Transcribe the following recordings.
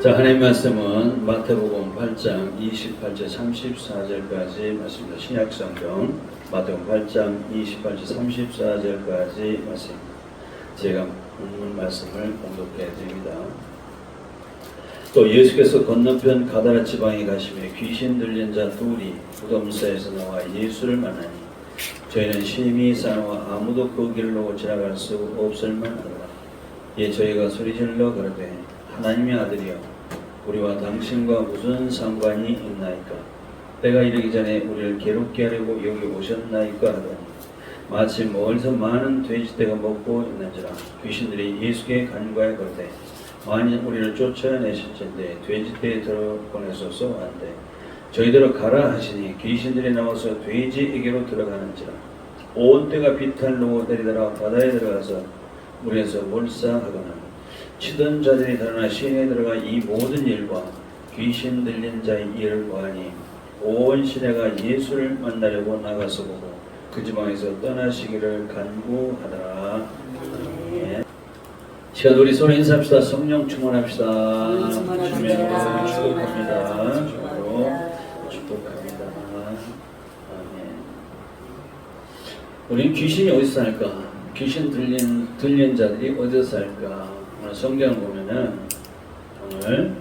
자, 하나님의 말씀은 마태복음 8장 28절 34절까지 말씀입니다. 신약성경 마태복음 8장 28절 34절까지 말씀. 제가 본문 말씀을 공독해 드립니다. 또 예수께서 건너편 가다라 지방에 가시며 귀신 들린 자 둘이 무덤사에서 나와 예수를 만나니 저희는 심히 싸나와 아무도 그 길로 지나갈 수 없을 만하더라. 예, 저희가 소리질러 가로되 하나님의 아들이여 우리와 당신과 무슨 상관이 있나이까? 때가 이르기 전에 우리를 괴롭게 하려고 여기 오셨나이까 하더니 마치 멀리서 많은 돼지떼가 먹고 있는지라. 귀신들이 예수께 간과해 가로되 만일 우리를 쫓아내실진데 돼지떼에 들어보내소서 한데 저희대로 가라 하시니 귀신들이 나와서 돼지에게로 들어가는지라. 온 떼가 비탈로 내리더라 바다에 들어가서 물에서 몰사하거나 치던 자들이 드러나 시내에 들어가 이 모든 일과 귀신 들린 자의 일을 보아니 온 시내가 예수를 만나려고 나가서 보고 그 지방에서 떠나시기를 간구하더라. 네. 시간 우리 서로 인사합시다. 성령 충만합시다. 주님으로 축복합니다. 주님으로 축복합니다. 아멘. 우리는 귀신이 어디서 살까? 귀신 들린 자들이 어디서 살까? 오늘 성경을 보면은 오늘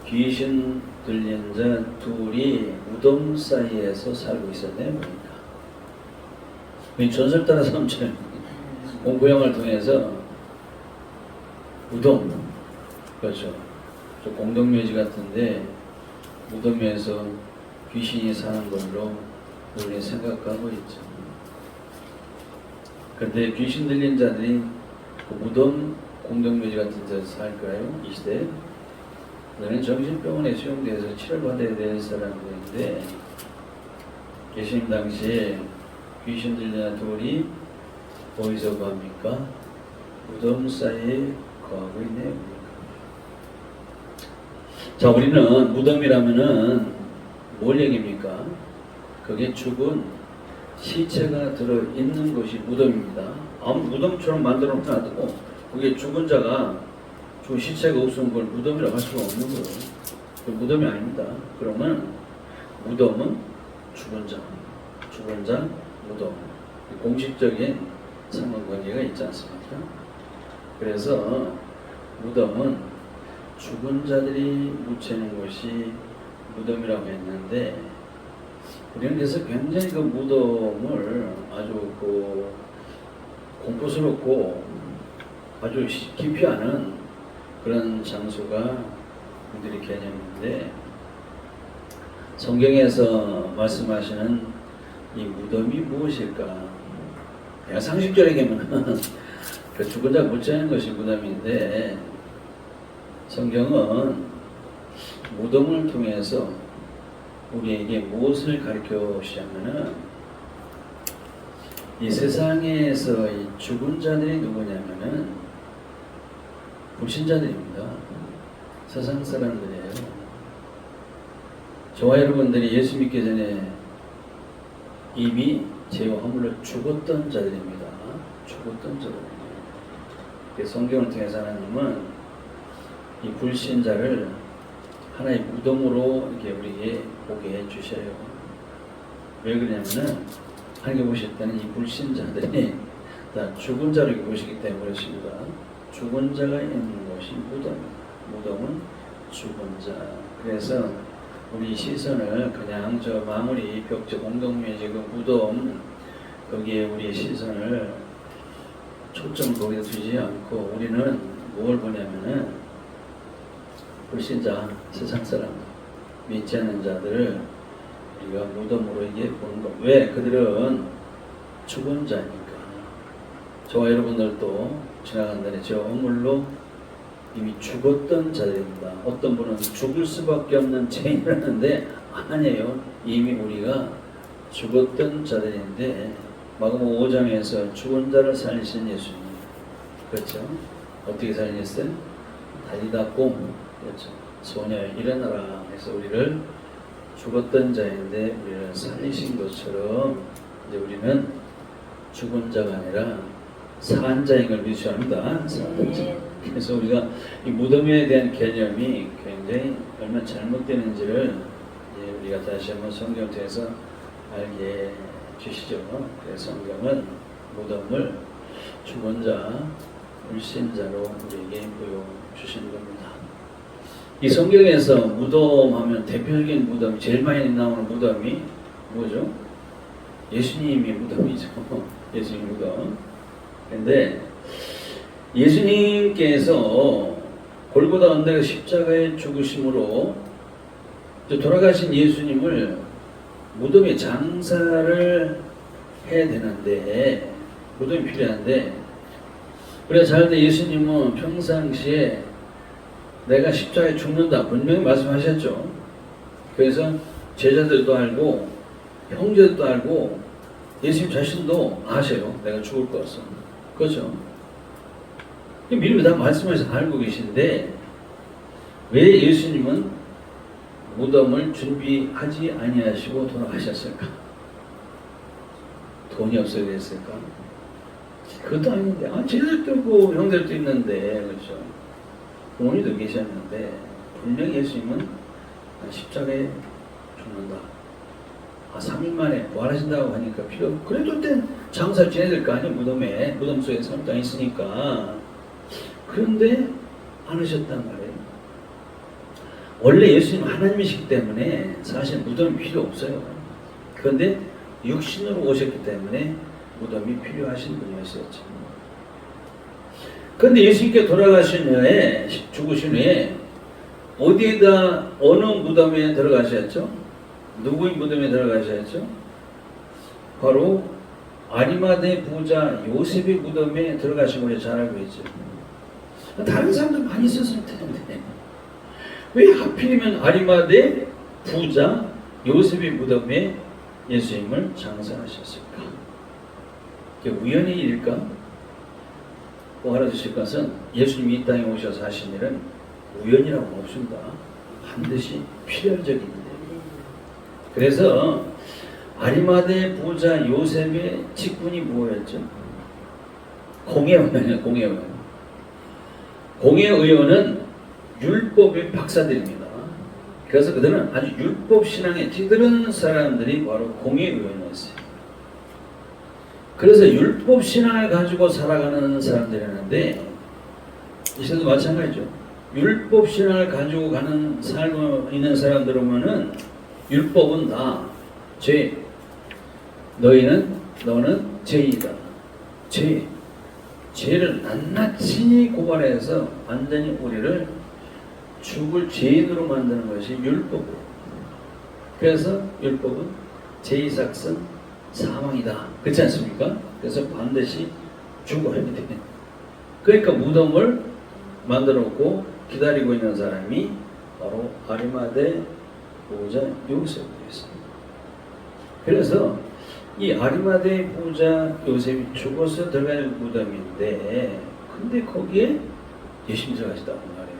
귀신 들린 자 둘이 무덤 사이에서 살고 있었네 보니까. 이 전설 따라 삼촌 공부영을 통해서 무덤, 그렇죠. 저 공동묘지 같은데 무덤에서 귀신이 사는 걸로 우리 생각하고 있죠. 그런데 귀신 들린 자들이 그 무덤 공동묘지 같은 데서 살까요? 이 시대에? 너는 정신병원에 수용돼서 치료받아야 될 사람들인데 예수님 당시에 귀신 들린 둘이 어디서 구합니까? 무덤 사이에 거하고 있네요. 자, 우리는 무덤이라면은 뭘 얘기입니까? 그게 죽은 시체가 들어있는 것이 무덤입니다. 아무 무덤처럼 만들어 놔두고 그게 죽은 자가 죽은 시체가 없으면 그걸 무덤이라고 할 수가 없는 거예요. 그 무덤이 아닙니다. 그러면 무덤은 죽은 자, 무덤. 공식적인 상관관계가 있지 않습니까? 그래서 무덤은 죽은 자들이 묻히는 곳이 무덤이라고 했는데 우리는 그래서 굉장히 그 무덤을 아주 그 공포스럽고 아주 깊이 아는 그런 장소가 우리들의 개념인데 성경에서 말씀하시는 이 무덤이 무엇일까? 그냥 상식적으로 얘기하면 그 죽은 자 묻히는 것이 무덤인데 성경은 무덤을 통해서 우리에게 무엇을 가르쳐 주시냐면은 이 세상에서 이 죽은 자들이 누구냐면은 불신자들입니다. 세상 사람들이에요. 저와 여러분들이 예수 믿기 전에 이미 죄와 허물로 죽었던 자들입니다. 죽었던 자들입니다. 성경을 통해서 하나님은 이 불신자를 하나의 무덤으로 이렇게 우리에게 보게 해 주셔요. 왜 그러냐면은 하나님 보실 때는 이 불신자들이 다 죽은 자로 보시기 때문에 그렇습니다. 죽은 자가 있는 곳이 무덤은 죽은 자. 그래서 우리 시선을 그냥 저 마무리 벽지 공동묘지 그 무덤 거기에 우리 시선을 초점 거기에 두지 않고 우리는 뭘 보냐면은 불신자, 세상 사람, 믿지 않는 자들을 우리가 무덤으로 이게 보는 것. 왜? 그들은 죽은 자니까. 저와 여러분들도 지나간다는 저 허물로 이미 죽었던 자들입니다. 어떤 분은 죽을 수밖에 없는 죄인이라는데 아니에요. 이미 우리가 죽었던 자들인데 마가복음 5장에서 죽은 자를 살리신 예수님. 그렇죠? 어떻게 살리셨어요? 다리 닫고 그렇죠. 소녀 일어나라 해서 우리를 죽었던 자인데 우리를 살리신 것처럼 이제 우리는 죽은 자가 아니라 산 자인 걸 믿으셔야 합니다. 산 자. 그래서 우리가 이 무덤에 대한 개념이 굉장히 얼마나 잘못되는지를 우리가 다시 한번 성경을 통해서 알게 주시죠. 그래서 성경은 무덤을 주권자, 울신자로 우리에게 보여주시는 겁니다. 이 성경에서 무덤하면 대표적인 무덤, 제일 많이 나오는 무덤이 뭐죠? 예수님의 무덤이죠. 예수님 무덤. 근데 예수님께서 골고다 언덕의 십자가의 죽으심으로 돌아가신 예수님을 무덤에 장사를 해야 되는데, 무덤이 필요한데, 우리가 잘 때 예수님은 평상시에 내가 십자가에 죽는다 분명히 말씀하셨죠. 그래서 제자들도 알고 형제들도 알고 예수님 자신도 아셔요. 내가 죽을 것을. 그렇죠? 미리 다 말씀하셔서 알고 계신데 왜 예수님은 무덤을 준비하지 아니하시고 돌아가셨을까? 돈이 없어야 됐을까? 그것도 아닌데, 제자들도 있고 형제들도 있는데, 그렇죠? 부모님도 계셨는데 분명히 예수님은 십자가에 죽는다. 3일 만에 부활하신다고 하니까 그래도 일단 장사를 지내야 될 거 아니에요. 무덤 속에 사람도 있으니까. 그런데 안 하셨단 말이에요. 원래 예수님 하나님이시기 때문에 사실 무덤이 필요 없어요. 그런데 육신으로 오셨기 때문에 무덤이 필요하신 분이었었죠. 그런데 예수님께 돌아가신 후에, 죽으신 후에 어디에다, 어느 무덤에 들어가셨죠? 누구의 무덤에 들어가셨죠? 바로 아리마대 부자 요셉의 무덤에 들어가신 걸 잘 알고 있죠. 다른 사람들 많이 있었을 텐데 왜 하필이면 아리마대 부자 요셉의 무덤에 예수님을 장사하셨을까? 이게 우연의 일일까? 꼭 알아두실 것은 예수님이 이 땅에 오셔서 하신 일은 우연이라고 없습니다. 반드시 필연적인 일이에요. 그래서 아리마대 부자 요셉의 직분이 뭐였죠? 공회의원이에요. 공회의원. 공회의원은 율법의 박사들입니다. 그래서 그들은 아주 율법 신앙에 찌드는 사람들이 바로 공회의원이었어요. 그래서 율법 신앙을 가지고 살아가는 사람들이었는데 이 시대도 마찬가지죠. 율법 신앙을 가지고 살고 있는 사람들 보면은 율법은 다 죄. 너는 죄이다. 죄를 낱낱이 고발해서 완전히 우리를 죽을 죄인으로 만드는 것이 율법이에요. 그래서 율법은 죄의 삭은 사망이다. 그렇지 않습니까? 그래서 반드시 죽어야 돼. 그러니까 무덤을 만들어 놓고 기다리고 있는 사람이 바로 아리마대 부자 요셉이었습니다. 그래서 이 아리마대 부자 요셉이 죽어서 들어갈 무덤인데, 근데 거기에 예수님이 들어가시다고 말해요.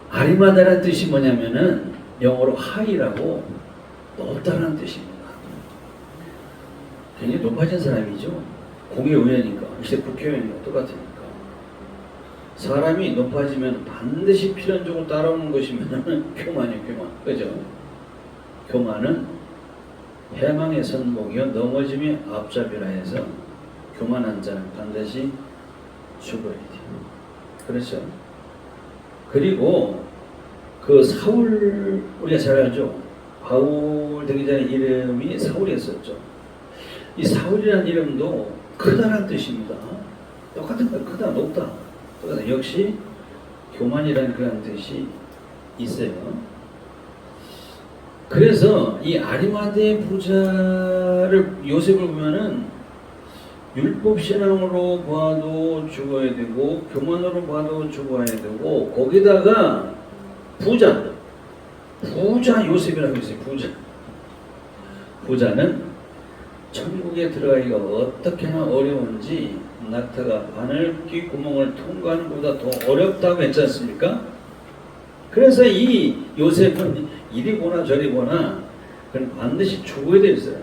아리마다라는 뜻이 뭐냐면은 영어로 하이라고 높다는 뜻입니다. 굉장히 높아진 사람이죠. 공회의원이니까, 이제 국회의원이니까 똑같으니까. 사람이 높아지면 반드시 필연적으로 따라오는 것이면 교만이에요, 교만. 그죠? 교만은 해망의 선봉이요 넘어짐의 앞잡이라 해서 교만한 자는 반드시 죽어야 돼요. 그렇죠? 그리고 그 사울, 우리가 잘 알죠? 바울 되기 전에 이름이 사울이었었죠. 이 사울이라는 이름도 크다란 뜻입니다. 똑같은 거, 크다, 높다. 똑같다. 역시 교만이라는 그런 뜻이 있어요. 그래서 이 아리마대 부자를 요셉을 보면은 율법 신앙으로 봐도 죽어야 되고 교만으로 봐도 죽어야 되고, 거기다가 부자 요셉이라고 있어요. 부자는 천국에 들어가기가 어떻게나 어려운지 낙타가 바늘귀 구멍을 통과하는 것보다 더 어렵다고 했지 않습니까? 그래서 이 요셉은 이리 보나 저리 보나 그건 반드시 죽어야 되어요.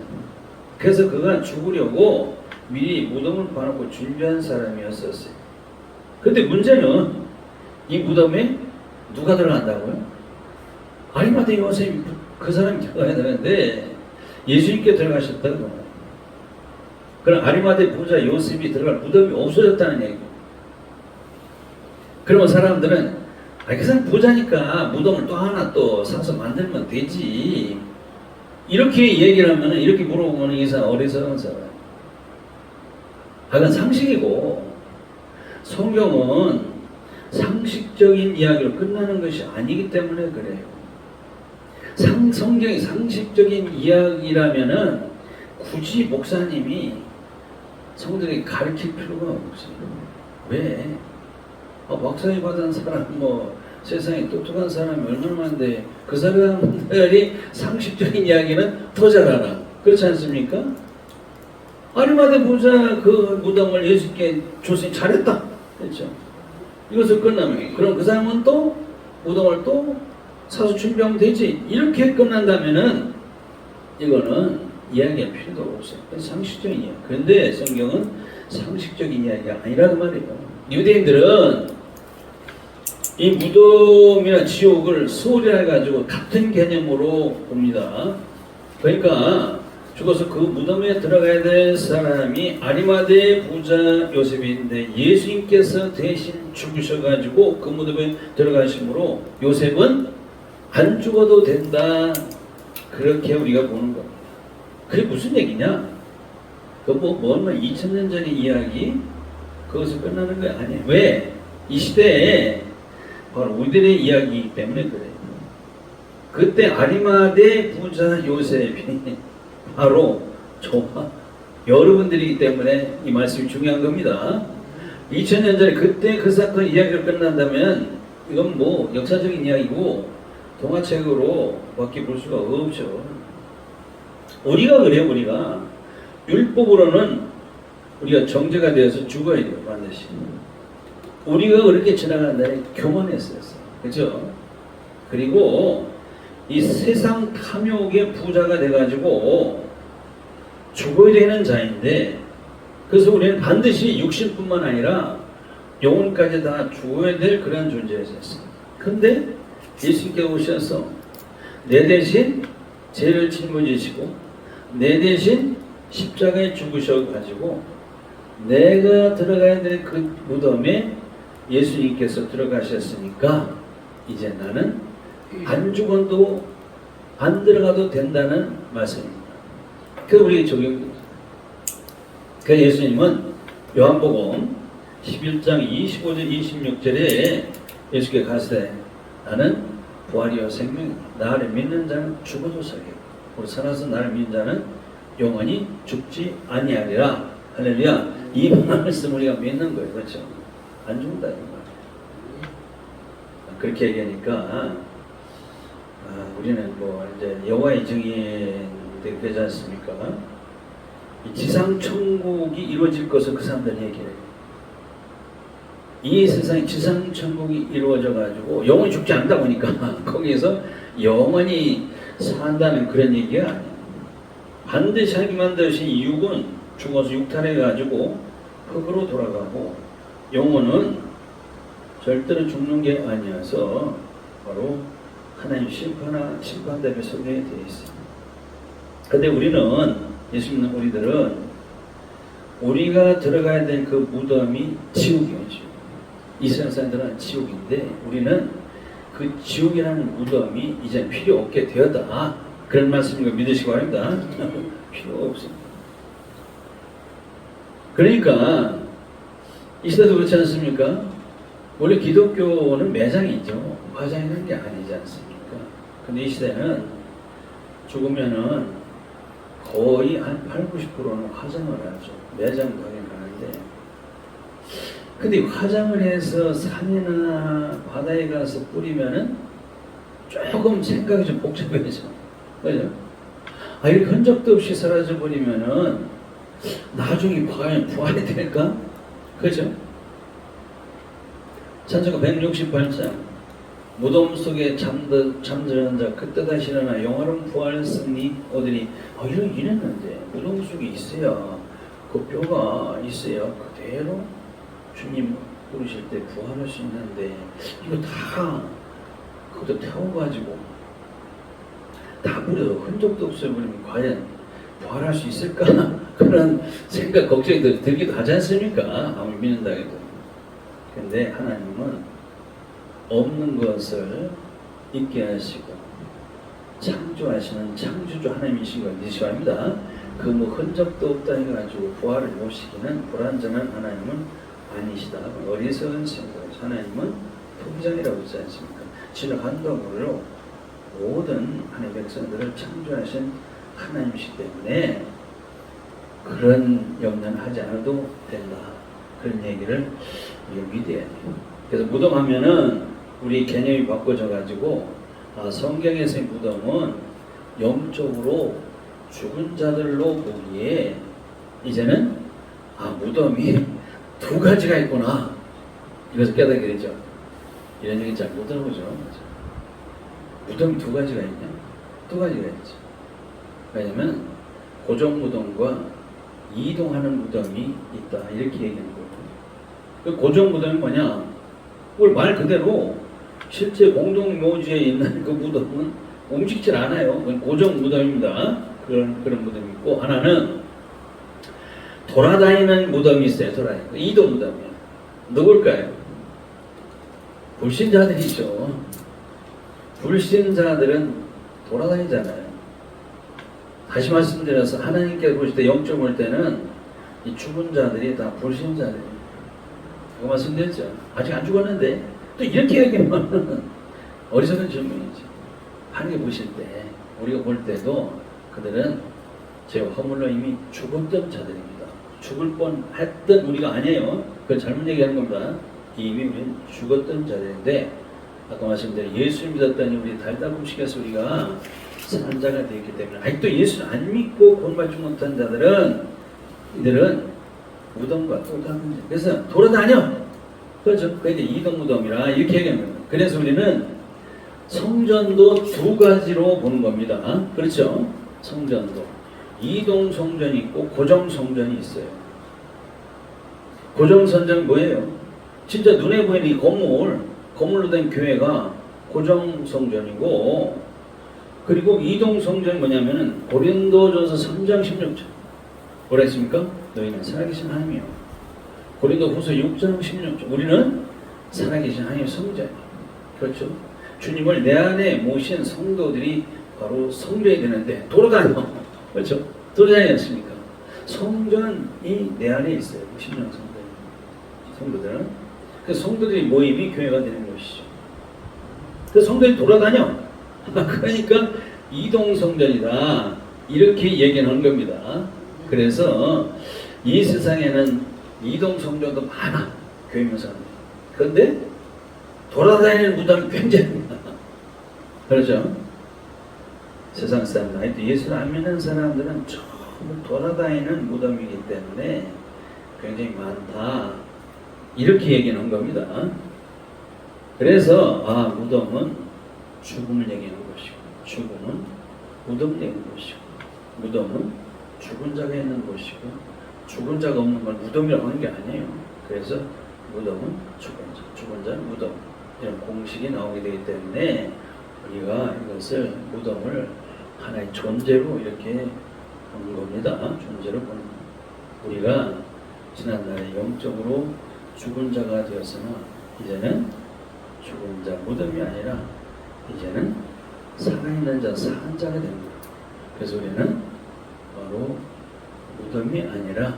그래서 그가 죽으려고 미리 무덤을 봐놓고 준비한 사람이었었어요. 근데 문제는 이 무덤에 누가 들어간다고요? 아리마대 요셉이 그 사람이 들어가야 되는데 예수님께 들어가셨다고. 그럼 아리마대 부자 요셉이 들어갈 무덤이 없어졌다는 얘기예요. 그러면 사람들은 그 사람 부자니까 무덤을 또 하나 또 사서 만들면 되지. 이렇게 얘기를 하면, 이렇게 물어보면 이 사람 어리석은 사람. 그건 상식이고, 성경은 상식적인 이야기로 끝나는 것이 아니기 때문에 그래요. 성경이 상식적인 이야기라면은 굳이 목사님이 성도에게 가르칠 필요가 없어요. 왜? 박사님 받은 사람, 세상에 똑똑한 사람이 얼마나 많은데 그 사람들이 상식적인 이야기는 더 잘 알아. 그렇지 않습니까? 아리마대 부자 그 무덤을 예수께 줬으니 잘했다. 그렇죠? 이것을 끝나면 그럼 그 사람은 또 무덤을 또 사서 준비하면 되지. 이렇게 끝난다면은 이거는 이야기할 필요도 없어요. 상식적인 이야기. 그런데 성경은 상식적인 이야기가 아니라는 말이에요. 유대인들은 이 무덤이나 지옥을 소홀히 해가지고 같은 개념으로 봅니다. 그러니까 죽어서 그 무덤에 들어가야 될 사람이 아리마대 부자 요셉인데 예수님께서 대신 죽으셔가지고 그 무덤에 들어가심으로 요셉은 안 죽어도 된다. 그렇게 우리가 보는 겁니다. 그게 무슨 얘기냐? 얼마 2000년 전의 이야기? 그것을 끝나는 거 아니에요. 왜? 이 시대에 바로 우리들의 이야기이기 때문에 그래요. 그때 아리마대 부자 요셉이 바로 저와 여러분들이기 때문에 이 말씀이 중요한 겁니다. 2000년 전에 그때 그 사건 이야기가 끝난다면 이건 역사적인 이야기고 동화책으로 밖에 볼 수가 없죠. 우리가 그래요. 우리가 율법으로는 우리가 정죄가 되어서 죽어야 돼요. 반드시. 우리가 그렇게 지나간다니 교만했어요. 그죠? 그리고 이 세상 탐욕의 부자가 돼가지고 죽어야 되는 자인데, 그래서 우리는 반드시 육신뿐만 아니라 영혼까지 다 죽어야 될 그런 존재였어요. 근데 예수님께 오셔서 내 대신 죄를 짊어지시고 내 대신 십자가에 죽으셔가지고 내가 들어가야 될 그 무덤에 예수님께서 들어가셨으니까 이제 나는 안 죽어도 안 들어가도 된다는 말씀입니다. 그 우리 적용입니다. 그 예수님은 요한복음 11장 25절 26절에 예수께 가시되 나는 부활이요 생명이다. 나를 믿는 자는 죽어도 살겠고 우리 살아서 나를 믿는 자는 영원히 죽지 아니하리라. 할렐루야. 이 말씀 우리가 믿는 거예요. 그렇죠? 안 죽는다 이 말. 그렇게 얘기하니까 우리는 이제 여호와의 증인들이 되지 않습니까? 이 지상 천국이 이루어질 것을 그 사람들이 얘기해요. 이 세상에 지상 천국이 이루어져 가지고 영원히 죽지 않다 보니까 거기에서 영원히 산다는 그런 얘기가 아니에요. 반드시 하나님 만드신 육은 죽어서 육탄해 가지고 흙으로 돌아가고 영혼은 절대로 죽는 게 아니어서 바로 하나님 심판대에 서게 되어 있습니다. 근데 우리는 예수 믿는 우리들은 우리가 들어가야 될 그 무덤이 지옥이죠. 이스라엘 사람들은 지옥인데 우리는 그 지옥이라는 무덤이 이제 필요 없게 되었다. 그런 말씀을 믿으시기 바랍니다. 필요 없습니다. 그러니까 이 시대도 그렇지 않습니까? 원래 기독교는 매장이죠. 화장이라는 게 아니지 않습니까? 근데 이 시대는 죽으면은 거의 한 80~90%는 화장을 하죠. 매장 가긴 하는데. 근데 화장을 해서 산이나 바다에 가서 뿌리면은 조금 생각이 좀 복잡해져. 그죠? 이렇게 흔적도 없이 사라져 버리면은 나중에 과연 부활이 될까? 그죠? 찬송가 168장 무덤 속에 잠드는 자 그때 다시 일어나 영화로운 부활 승리 얻으니 이랬는데 무덤 속에 있어야 그 뼈가 있어야 그대로 주님 부르실 때 부활할 수 있는데 이거 다 그것도 태워가지고 다 버려도 흔적도 없어버리면 과연 부활할 수 있을까? 그런 생각, 걱정이 들기도 하지 않습니까? 아무리 믿는다 해도. 근데 하나님은 없는 것을 있게 하시고 창조하시는 창조주 하나님이신 걸 믿으셔야 합니다. 그 뭐 흔적도 없다 해가지고 부활을 못 시키는 불완전한 하나님은 아니시다. 어리석은 생각. 하나님은 통장이라고 하지 않습니까? 진흙 한 덩어리로 모든 하나님의 백성들을 창조하신 하나님이시기 때문에 그런 염려는 하지 않아도 된다. 그런 얘기를 우리가 믿어야 돼요. 그래서 무덤하면은 우리 개념이 바꿔져가지고 성경에서의 무덤은 영적으로 죽은 자들로 보기에 이제는 무덤이 두 가지가 있구나. 이것을 깨닫게 되죠. 이런 얘기 잘 못 들어보죠. 무덤이 두 가지가 있냐? 두 가지가 있죠. 왜냐면 고정 무덤과 이동하는 무덤이 있다. 이렇게 얘기하는 거예요. 그 고정 무덤이 뭐냐? 그걸 말 그대로 실제 공동 묘지에 있는 그 무덤은 움직이질 않아요. 그건 고정 무덤입니다. 그런 무덤이 있고, 하나는 돌아다니는 무덤이 있어요. 돌아다니는 이동 무덤이에요. 누굴까요? 불신자들이죠. 불신자들은 돌아다니잖아요. 다시 말씀드려서 하나님께서 보실 때 영적 볼 때는 이 죽은 자들이 다 불신자들이에요. 그 말씀드렸죠. 아직 안 죽었는데 또 이렇게 얘기하면 어리석은 질문이죠. 하나님 보실 때 우리가 볼 때도 그들은 제가 허물로 이미 죽었던 자들입니다. 죽을 뻔했던 우리가 아니에요. 그걸 잘못 얘기하는 겁니다. 이미 우리는 죽었던 자들인데 아까 말씀드린 예수 믿었더니 우리 달다금식에서 우리가 산 자가 되었기 때문에 아직도 예수를 안 믿고 구원받지 못한 자들은 이들은 무덤과 똑같은 그래서 돌아다녀. 그렇죠. 그게 이제 이동 무덤이라 이렇게 얘기하는 겁니다. 그래서 우리는 성전도 두 가지로 보는 겁니다. 그렇죠. 성전도 이동 성전이 있고 고정 성전이 있어요. 고정 성전은 뭐예요? 진짜 눈에 보이는 이 건물로 된 교회가 고정 성전이고, 그리고 이동 성전이 뭐냐면은 고린도전서 3장 16절 뭐라 했습니까? 너희는 살아계신 하나님이요. 고린도후서 6장 16절 우리는 살아계신 하나님의 성전이에요. 그렇죠? 주님을 내 안에 모신 성도들이 바로 성전이 되는데 돌아다녀. 그렇죠? 돌아다니지 않습니까? 성전이 내 안에 있어요. 신령 성도들은. 그 성도들이 모임이 교회가 되는 것이죠. 그 성도들이 돌아다녀. 그러니까 이동 성전이다. 이렇게 얘기하는 겁니다. 그래서 이 세상에는 이동 성전도 많아. 교회면 사람들. 그런데 돌아다니는 무덤이 굉장히 많아. 그렇죠? 세상 사람들, 아직도 예수를 안 믿는 사람들은 전부 돌아다니는 무덤이기 때문에 굉장히 많다. 이렇게 얘기하는 겁니다. 그래서 무덤은 죽음을 얘기하는 것이고, 죽음은 무덤 얘기하는 것이고, 무덤은 죽은 자가 있는 것이고, 죽은 자가 없는 건 무덤이라고 하는 게 아니에요. 그래서 무덤은 죽은 자는 무덤, 이런 공식이 나오게 되기 때문에 우리가 이것을 무덤을 하나의 존재로 이렇게 보는 겁니다. 존재로 보는 겁니다. 우리가 지난날에 영적으로 죽은 자가 되었으나 이제는 죽은 자 무덤이 아니라 이제는 살아있는 자 산 자가 됩니다. 그래서 우리는 바로 무덤이 아니라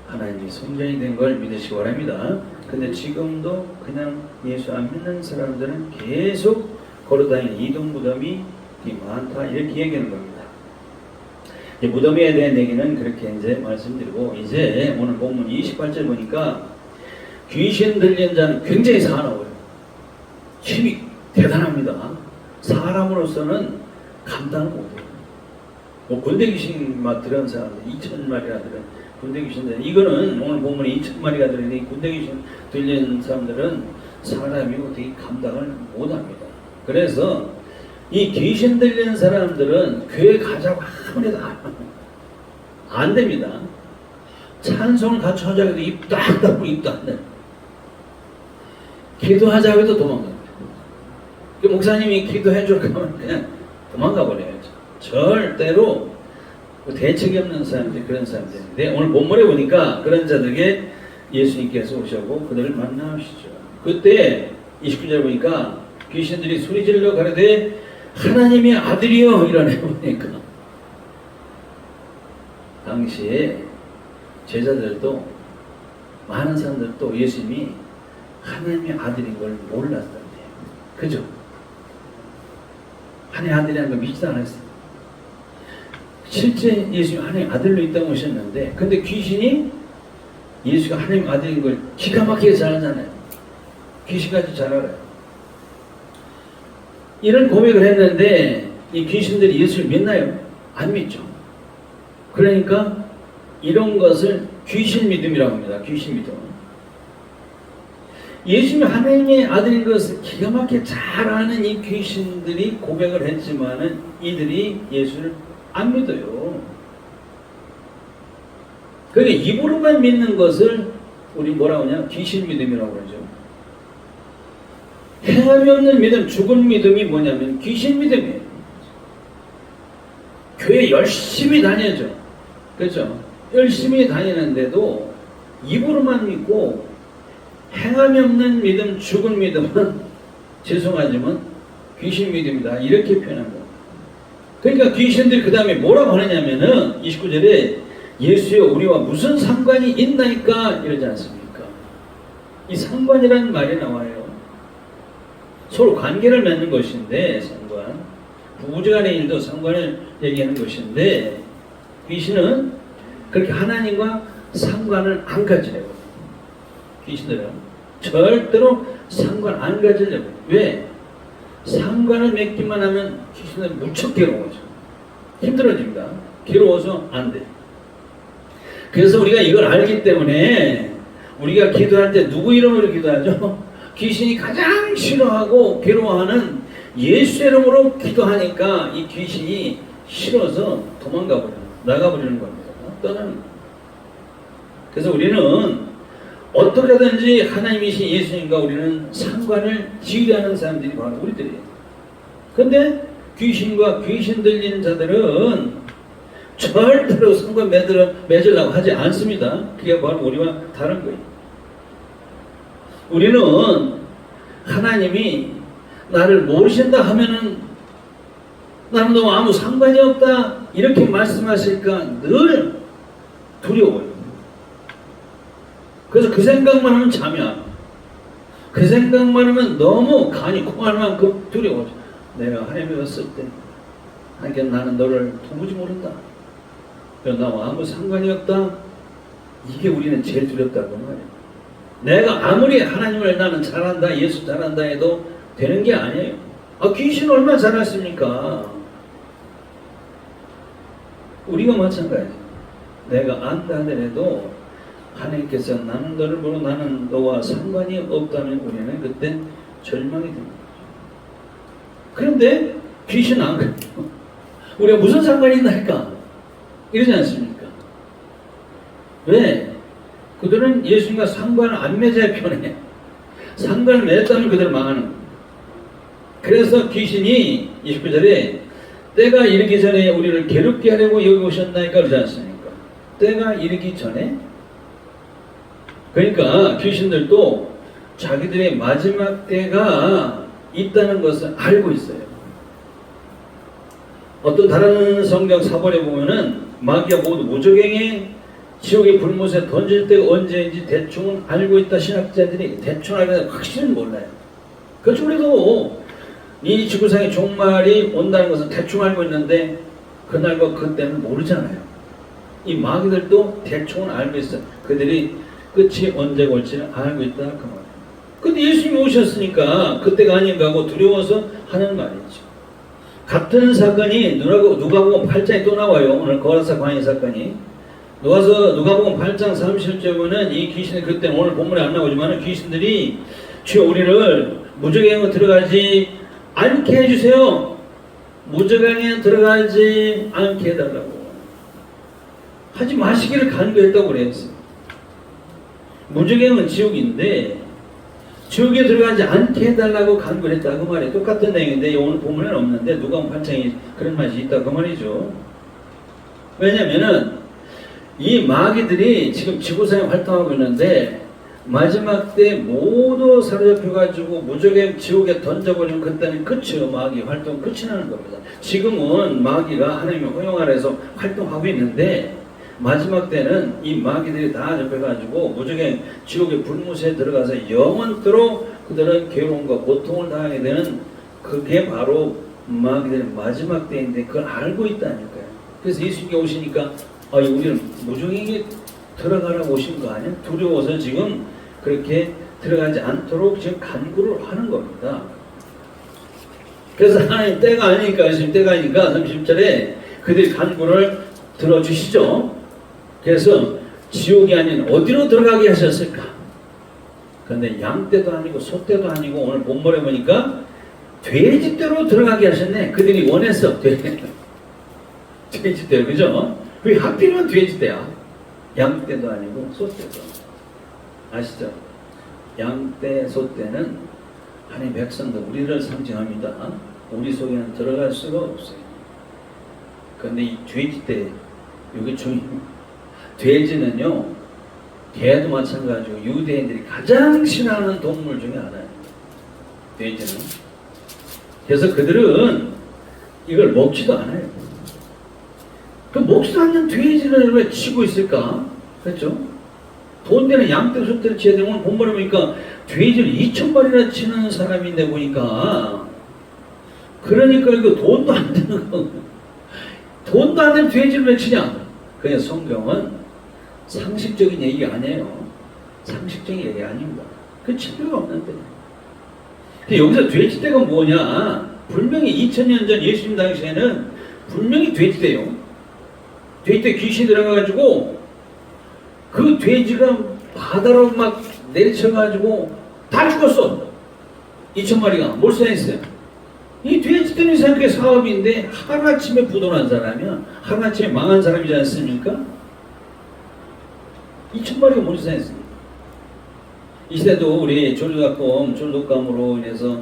하나님의 성전이 된 걸 믿으시기 바랍니다. 근데 지금도 그냥 예수 안 믿는 사람들은 계속 걸어다니는 이동 무덤이 많다. 이렇게 얘기하는 겁니다. 무덤에 대한 얘기는 그렇게 이제 말씀드리고, 이제 오늘 본문 28절 보니까 귀신 들린 자는 굉장히 사나워요. 힘이 대단합니다. 사람으로서는 감당을 못해요. 군대 귀신만 들은 사람들 2,000마리가 들은 군대 귀신들, 이거는 오늘 보면 2,000마리가 들은 군대 귀신 들린 사람들은 사람이 어떻게 감당을 못합니다. 그래서 이 귀신 들린 사람들은 교회 가자고 아무래도 안 됩니다. 찬송을 같이 하자고 해도 입도 안 닫고 입도 안 돼. 기도하자고 해도 도망가요. 목사님이 기도해 줄 거면 그냥 도망가 버려야죠. 절대로 대책이 없는 사람들, 그런 사람들인데, 오늘 본문에 보니까 그런 자들에게 예수님께서 오셔고 그들을 만나시죠. 그때 29절 보니까 귀신들이 소리질러 가로되 하나님의 아들이여 이러네. 보니까 당시에 제자들도 많은 사람들도 예수님이 하나님의 아들인 걸 몰랐던데요. 그죠? 하나님의 아들이라는 걸 믿지도 않았어요. 실제 예수님이 하나님의 아들로 이 땅에 오셨는데, 근데 귀신이 예수가 하나님의 아들인 걸 기가 막히게 잘 알잖아요. 귀신까지 잘 알아요. 이런 고백을 했는데 이 귀신들이 예수를 믿나요? 안 믿죠. 그러니까 이런 것을 귀신 믿음이라고 합니다. 귀신 믿음. 예수님이 하나님의 아들인 것을 기가 막히게 잘 아는 이 귀신들이 고백을 했지만은 이들이 예수를 안 믿어요. 그러니까 입으로만 믿는 것을 우리 뭐라고 하냐? 귀신 믿음이라고 그러죠. 행함이 없는 믿음, 죽은 믿음이 뭐냐면 귀신 믿음이에요. 교회 열심히 다녀죠. 그렇죠? 열심히 다니는데도 입으로만 믿고 행함이 없는 믿음, 죽은 믿음은 죄송하지만 귀신 믿음이다. 이렇게 표현합니다. 그러니까 귀신들이 그 다음에 뭐라고 하느냐면은 29절에 예수여 우리와 무슨 상관이 있나이까 이러지 않습니까? 이 상관이라는 말이 나와요. 서로 관계를 맺는 것인데, 상관. 부부간의 일도 상관을 얘기하는 것인데, 귀신은 그렇게 하나님과 상관을 안 가지려고. 귀신들은 절대로 상관 안 가지려고. 왜? 상관을 맺기만 하면 귀신은 무척 괴로워져. 힘들어집니다. 괴로워서 안 돼. 그래서 우리가 이걸 알기 때문에 우리가 기도할 때 누구 이름으로 기도하죠? 귀신이 가장 싫어하고 괴로워하는 예수 이름으로 기도하니까 이 귀신이 싫어서 나가버리는 겁니다. 떠나는 겁니다. 그래서 우리는 어떻게 하든지 하나님이신 예수님과 우리는 상관을 지으려는 사람들이 바로 우리들이에요. 근데 귀신과 귀신 들리는 자들은 절대로 상관 맺으려고 하지 않습니다. 그게 바로 우리와 다른 거예요. 우리는 하나님이 나를 모르신다 하면은 나는 너무 아무 상관이 없다 이렇게 말씀하실까 늘 두려워요. 그래서 그 생각만 하면 잠이 안 와. 그 생각만 하면 너무 간이 콩할 만큼 두려워져. 내가 하나님을 봤을 때 하나님 나는 너를 도무지 모른다. 나와 아무 상관이 없다. 이게 우리는 제일 두렵다고 말이에요. 내가 아무리 하나님을 나는 잘한다, 예수 잘한다 해도 되는 게 아니에요. 귀신 얼마나 잘했습니까? 우리가 마찬가지예요. 내가 안다 하더라도 하나님께서 나는 너를 모르고 나는 너와 상관이 없다면 우리는 그때 절망이 됩니다. 그런데 귀신은 안 그래요. 우리가 무슨 상관이 있나 할까? 이러지 않습니까? 왜? 그들은 예수님과 상관을 안 맺어야 편해. 상관을 맺었다면 그들은 망하는 거예요. 그래서 귀신이 29절에 때가 이르기 전에 우리를 괴롭게 하려고 여기 오셨나이까 그러지 않습니까? 때가 이르기 전에? 그러니까 귀신들도 자기들의 마지막 때가 있다는 것을 알고 있어요. 어떤 다른 성경 사본에 보면은 마귀가 모두 무적행에 지옥의 불못에 던질 때가 언제인지 대충은 알고 있다. 신학자들이 대충 알고 확실히 몰라요. 그렇죠. 우리도 이 지구상의 종말이 온다는 것은 대충 알고 있는데 그날과 그때는 모르잖아요. 이 마귀들도 대충은 알고 있어요. 그들이 끝이 언제 올지는 알고 있다 그 말이에요. 근데 예수님이 오셨으니까 그때가 아닌가 하고 두려워서 하는 말이죠. 같은 사건이 누가복음 8장에 또 나와요. 오늘 거라사 광야 사건이. 누가복음 8장 30절 보면 이 귀신이 그때 오늘 본문에 안 나오지만 귀신들이 주여 우리를 무적행에 들어가지 않게 해주세요. 무적행에 들어가지 않게 해달라고. 하지 마시기를 간구했다고 그랬어요. 무저갱은 지옥인데 지옥에 들어가지 않게 해달라고 간구를 했다 그 말이에요. 똑같은 내용인데 오늘 본문에는 없는데 누가복음 8장에 그런 말이 있다 그 말이죠. 왜냐면은 이 마귀들이 지금 지구상에 활동하고 있는데 마지막 때 모두 사로잡혀가지고 무저갱 지옥에 던져버리면 그때는 끝이요. 마귀 활동 끝이 나는 겁니다. 지금은 마귀가 하나님의 허용 아래서 활동하고 있는데 마지막 때는 이 마귀들이 다 잡혀가지고 무저갱 지옥의 불못에 들어가서 영원토록 그들은 괴로움과 고통을 당하게 되는 그게 바로 마귀들의 마지막 때인데 그걸 알고 있다니까요. 그래서 예수님이 오시니까 우리는 무저갱에 들어가라고 오신 거 아니야? 두려워서 지금 그렇게 들어가지 않도록 지금 간구를 하는 겁니다. 그래서 하나님 때가 아니니까 지금 때가 아니니까 30절에 그들이 간구를 들어주시죠. 그래서 지옥이 아닌 어디로 들어가게 하셨을까? 그런데 양떼도 아니고 소떼도 아니고 오늘 본문에 보니까 돼지떼로 들어가게 하셨네. 그들이 원했어. 돼지떼 그죠? 왜 하필이면 돼지떼야? 양떼도 아니고 소떼도 아시죠? 양떼, 소떼는 하나님의 백성들 우리를 상징합니다. 우리 속에는 들어갈 수가 없어요. 그런데 이 돼지떼 이게 중요해요. 돼지는요, 개도 마찬가지고 유대인들이 가장 싫어하는 동물 중에 하나예요. 돼지는. 그래서 그들은 이걸 먹지도 않아요. 그 먹지도 않는 돼지를 왜 치고 있을까? 그렇죠? 돈 되는 양떼, 소떼를 치야 되면 오늘 본문에 보니까 돼지를 2,000마리나 치는 사람인데 보니까 그러니까 이거 돈도 안 되는 거. 돈도 안 되는 돼지를 왜 치냐? 그냥 성경은 상식적인 얘기가 아니에요. 상식적인 얘기 아닙니다. 그 칠 필요가 없는데. 근데 여기서 돼지떼가 뭐냐? 분명히 2000년 전 예수님 당시에는 분명히 돼지떼요. 돼지떼 귀신이 들어가가지고 그 돼지가 바다로 막 내리쳐가지고 다 죽었어. 2,000마리가 몰살했어요. 이 돼지떼는 생각해 사업인데 하루아침에 부도난 사람이야. 하루아침에 망한 사람이지 않습니까? 2,000마리가 몰살했습니다. 이 시대도 우리 졸독감으로 인해서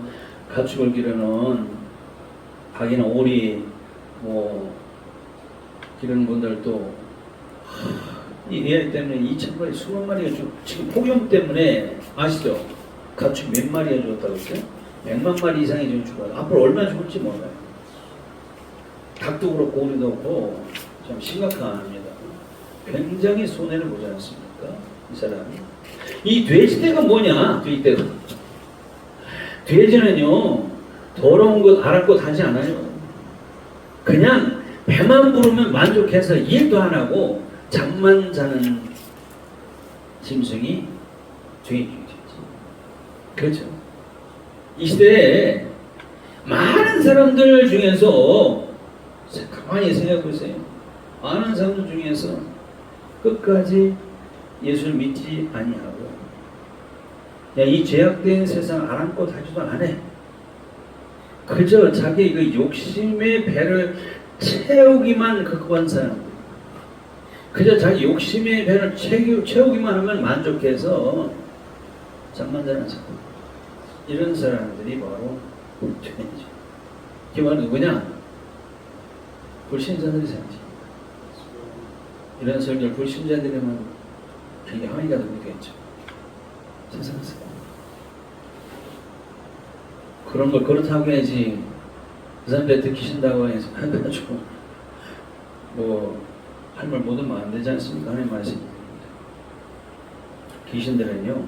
가축을 기르는 닭이나 오리 기르는 분들도 이 AI 때문에 2,000마리, 수만 마리가 지금 폭염 때문에 아시죠? 가축 몇 마리가 죽었다고 했어요? 100만 마리 이상이 지금 죽어요. 앞으로 얼마나 죽을지 몰라요. 닭도 그렇고 오리도 그렇고 참 심각합니다. 굉장히 손해를 보지 않습니까? 이 사람이. 이 돼지떼가 뭐냐? 돼지떼가. 돼지는요, 더러운 것, 아랄 것 하지 않아요. 그냥 배만 부르면 만족해서 일도 안 하고 잠만 자는 짐승이 돼지지. 그렇죠? 이 시대에 많은 사람들 중에서 가만히 생각해 보세요. 많은 사람들 중에서 끝까지 예수를 믿지 아니하고 이 죄악된 세상 아랑곳 하지도 않아. 그저 자기 그 욕심의 배를 채우기만 극구한 사람, 그저 자기 욕심의 배를 채우기만 하면 만족해서 잠만 자는 사람, 이런 사람들이 바로 죄인이죠. 그 말은 누구냐? 불신자들이 생기죠. 이런 설교를 불신자들이면 굉장히 항의가 되겠죠. 세상에서 그런 걸 그렇다고 해야지 그 사람들 듣기 싫다고 해서 해가지고 할 말 못하면 안 되지 않습니까? 하나님 말씀입니다. 귀신들은요,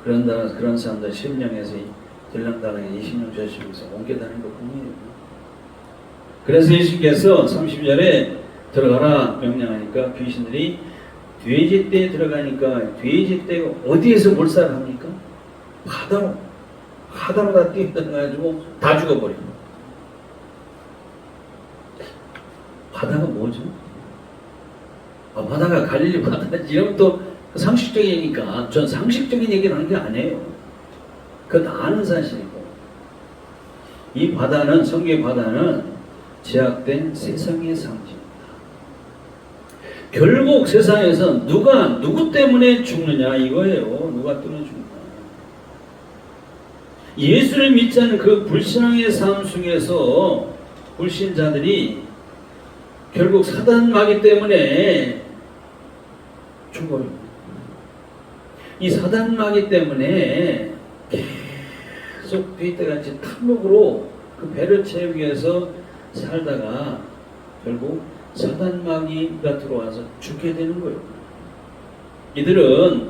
그런 사람들 심령에서 들랑달랑에 20년 죄시면서 옮겨다니는 것 뿐이에요. 그래서 예수님께서 30절에 들어가라 명령하니까 귀신들이 돼지떼에 들어가니까 돼지떼가 어디에서 몰살을 합니까? 바다로 다 뛰어들어가지고 다 죽어버려요. 바다가 뭐죠? 바다가 갈릴리 바다지. 이러면 또 상식적인 얘기니까 전 상식적인 얘기를 하는 게 아니에요. 그건 다 아는 사실이고, 이 바다는, 성경의 바다는 제약된 세상의 상징입니다. 결국 세상에서 누구 때문에 죽느냐 이거예요. 누가 때문에 죽느냐. 예수를 믿지 않는 그 불신앙의 삶 속에서 불신자들이 결국 사단 마귀 때문에 죽어요. 이 사단 마귀 때문에 계속 뒤때같이 탐욕으로 그 배를 채우기 위해서 살다가 결국 사단 마귀가 들어와서 죽게 되는 거예요. 이들은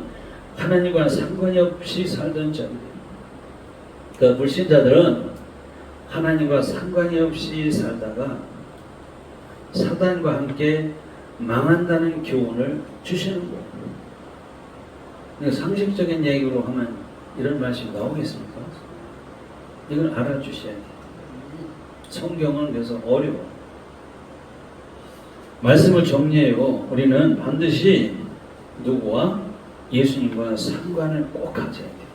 하나님과 상관이 없이 살던 자들이에요. 그 불신자들은 하나님과 상관이 없이 살다가 사단과 함께 망한다는 교훈을 주시는 거예요. 상식적인 얘기로 하면 이런 말씀이 나오겠습니까? 이건 알아주셔야 돼요. 성경은 그래서 어려워. 말씀을 정리해요. 우리는 반드시 누구와? 예수님과 상관을 꼭 가져야 돼요.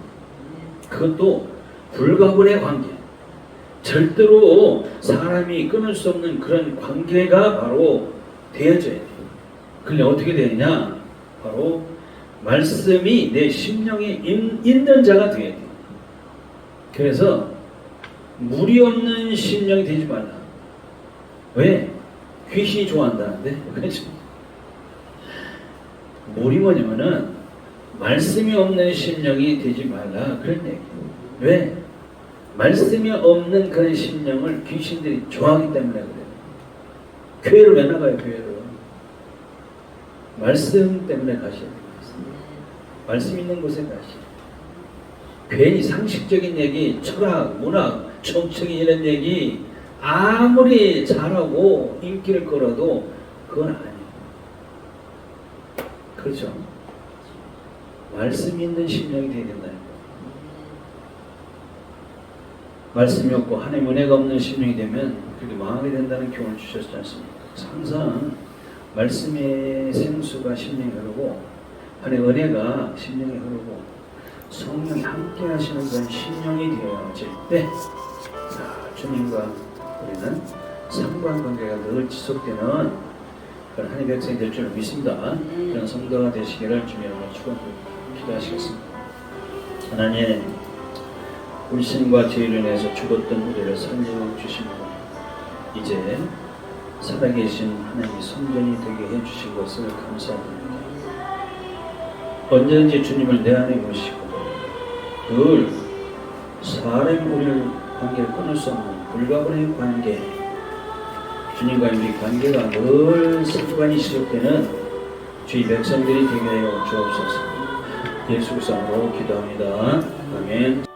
그것도 불가분의 관계. 절대로 사람이 끊을 수 없는 그런 관계가 바로 되어져야 돼요. 그게 어떻게 되느냐? 바로 말씀이 내 심령에 있는 자가 되어야 돼요. 그래서 물이 없는 심령이 되지 말라. 왜? 귀신이 좋아한다는데? 그렇죠? 물이 뭐냐면은 말씀이 없는 심령이 되지 말라 그런 얘기예요. 왜? 말씀이 없는 그런 심령을 귀신들이 좋아하기 때문에 그래요. 교회를 왜 나가요? 교회를 말씀 때문에 가셔야 돼요. 말씀 있는 곳에 가셔야 돼요. 괜히 상식적인 얘기, 철학, 문학, 정책인 이런 얘기 아무리 잘하고 인기를 끌어도 그건 아니에요. 그렇죠? 말씀 있는 심령이 되어야 된다는 거예요. 말씀이 없고 하나님 은혜가 없는 심령이 되면 그렇게 망하게 된다는 교훈을 주셨지 않습니까? 항상 말씀의 생수가 심령에 흐르고 하나님의 은혜가 심령에 흐르고 성령이 함께 하시는 그런 심령이 되어질 때 주님과 우리는 상관관계가 늘 지속되는 그런 하나님의 백성이 될 줄 믿습니다. 그런 성도가 되시기를 주님으로 축원드리고 기도하시겠습니다. 하나님, 불신과 죄로 인해서 죽었던 우리를 살려 주십니다. 이제 살아계신 하나님의 성전이 되게 해주신 것을 감사드립니다. 언제든지 주님을 내 안에 모시고 늘 사람이 우리를 관계를 끊을 수 없는 불가분의 관계, 주님과 우리 관계가 늘 상관이 지속되는 주의 백성들이 되게 하여 주옵소서. 예수 그리스도로 기도합니다. 아멘.